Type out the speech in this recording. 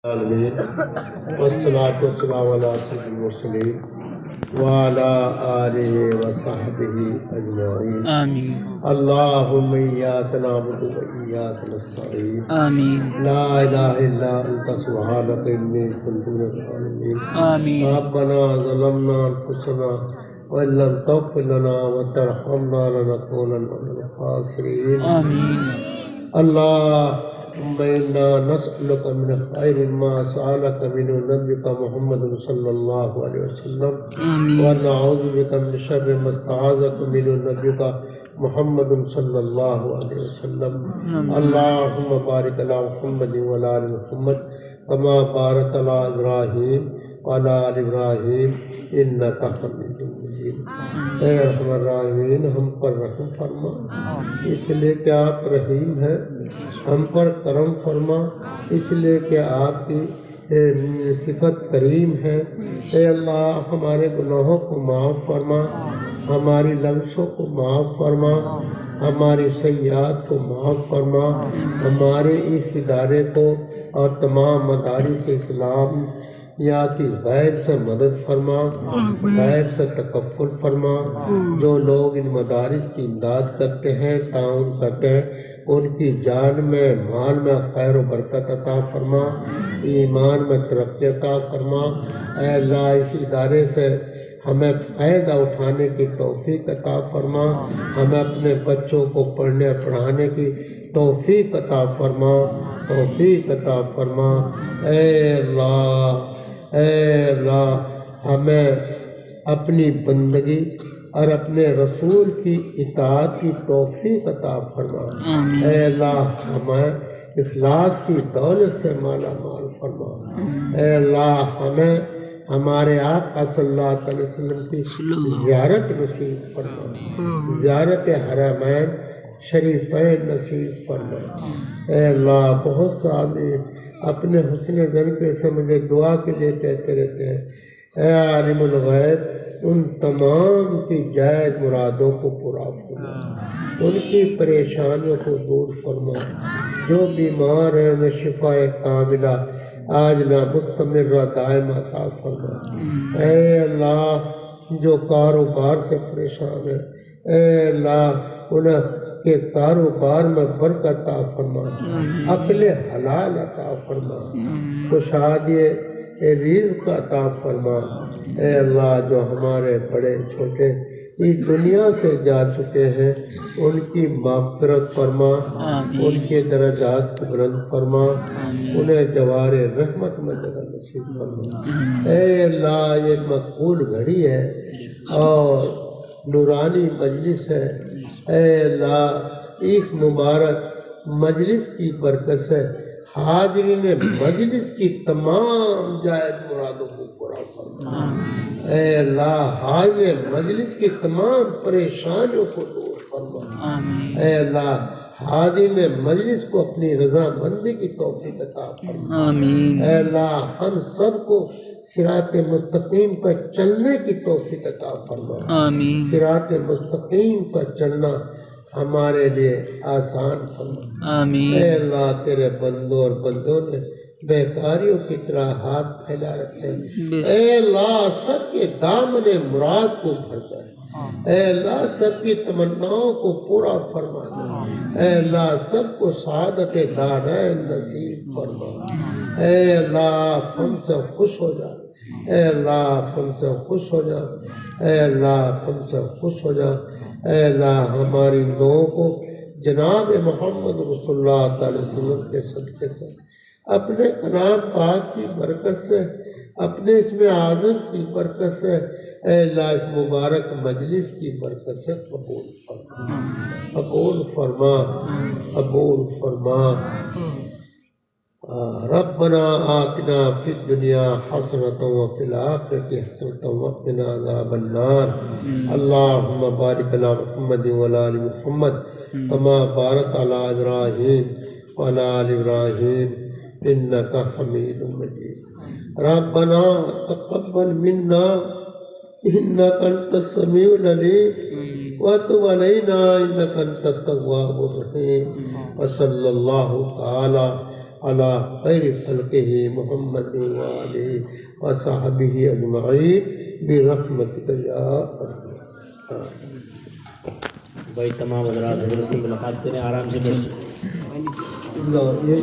العالمین والصلاة والسلام علی سید المرسلین وعلی آلہ وصحبہ اجمعین آمین اللہم ایاک نعبد و ایاک نستعین آمین لا الہ الا انت سبحانک انی کنت من الظالمین آمین ربنا ظلمنا انفسنا وان لم تغفر لنا وترحمنا لنکونن من الخاسرین آمین اللهم إنا نسألك من خير ما سألك منه نبيك محمد صلى الله عليه وسلم آمین ونعوذ بك من شر ما استعاذك منه نبيك محمد صلى الله عليه وسلم اللهم بارك على محمد وعلى آل محمد كما باركت على إبراهيم وعلى آل إبراهيم إنك حميد مجيد اے ارحم الراحمین ہم پر رحم فرما اس لیے کہ آپ رحیم ہیں، ہم پر کرم فرما اس لیے کہ آپ کی صفت کریم ہے۔ اے اللہ ہمارے گناہوں کو معاف فرما، ہماری لغزشوں کو معاف فرما، ہماری سیئات کو معاف فرما، ہمارے اس ادارے کو اور تمام مدارس اسلام یا کی غیب سے مدد فرما، غیب سے تکفل فرما۔ جو لوگ ان مدارس کی امداد کرتے ہیں، تعاون کرتے ہیں، ان کی جان میں مال میں خیر و برکت عطا فرما، ایمان میں ترقی عطا فرما۔ اے اللہ اس ادارے سے ہمیں فائدہ اٹھانے کی توفیق عطا فرما، ہمیں اپنے بچوں کو پڑھنے اور پڑھانے کی توفیق عطا فرما، توفیق عطا فرما۔ اے اللہ ہمیں اپنی بندگی اور اپنے رسول کی اطاعت کی توفیق عطا فرما۔ اے اللہ ہمیں اخلاص کی دولت سے مالا مال فرما۔ اے اللہ ہمیں ہمارے آقا صلی اللہ علیہ وسلم کی زیارت نصیب فرما، زیارت حرمین شریفین نصیب فرما۔ اے اللہ بہت سارے اپنے حسن ذریعے سے مجھے دعا کے لیے کہتے رہتے ہیں، اے عالم الغیب ان تمام کی جائز مرادوں کو پورا فرما، ان کی پریشانیوں کو دور فرما، جو بیمار ہیں انہیں شفا کاملہ عاجلہ مستمرہ دائم عطا فرما۔ اے اللہ جو کاروبار سے پریشان ہے، اے اللہ انہیں کہ کاروبار میں برکت عطا فرما، عقل حلال عطا فرما، خوشحالی رزق عطا فرما۔ اے اللہ جو ہمارے بڑے چھوٹے اس دنیا سے جا چکے ہیں ان کی مغفرت فرما، ان کے درجات کو بلند فرما، انہیں جوار رحمت میں جگہ نصیب فرما۔ اے اللہ یہ مقبول گھڑی ہے اور نورانی مجلس ہے، اے اللہ اس مبارک مجلس کی برکت سے حاضرین مجلس کی تمام جائز مرادوں کو پورا فرما۔ اے اللہ حاضرین مجلس کی تمام پریشانیوں کو دور فرما۔ اے اللہ حاضرین مجلس کو اپنی رضا مندی کی توفیق عطا فرما۔ اے اللہ ہم سب کو صراط مستقیم پر چلنے کی توفیق عطا فرما۔ صراط مستقیم پر چلنا ہمارے لیے آسان فرما۔ اے اللہ تیرے بندوں اور بندوں نے بیکاریوں کی طرح ہاتھ پھیلا رکھے، اے اللہ سب کے دامن مراد کو بھر دے، اے اللہ سب کی تمناؤں کو پورا فرما دے، اے اللہ سب کو سعادت دارین نصیب فرما۔ اے اللہ ہم سے خوش ہو جا، اے اللہ ہم سے خوش ہو جا، اے اللہ ہم سے خوش ہو جا۔ اے اللہ ہماری دعاؤں کو جناب محمد رسول اللہ صلی اللہ علیہ وسلم کے صدقے سے، اپنے کلام پاک کی برکت سے، اپنے اسم اعظم کی برکت سے، اے اللہ اس مبارک مجلس کی برکت سے قبول فرما، قبول فرما، قبول فرما۔ ربنا آتنا فی الدنیا حسنۃ وفی الآخرۃ حسنۃ وقنا عذاب النار۔ اللہم بارک علی محمد وعلی آل محمد کما بارکت علی ابراہیم وعلی آل ابراہیم انک حمید مجید۔ ربنا تقبل منا انک انت السمیع العلیم وتب علینا انک انت التواب الرحیم۔ وصلی اللہ تعالی على خير خلقه محمد وآله وصحبه أجمعين برحمتك يا أرحم. بھائی تمام حضرات حضرت سے ملاقات کریں، آرام سے بیٹھ. اللہ یہ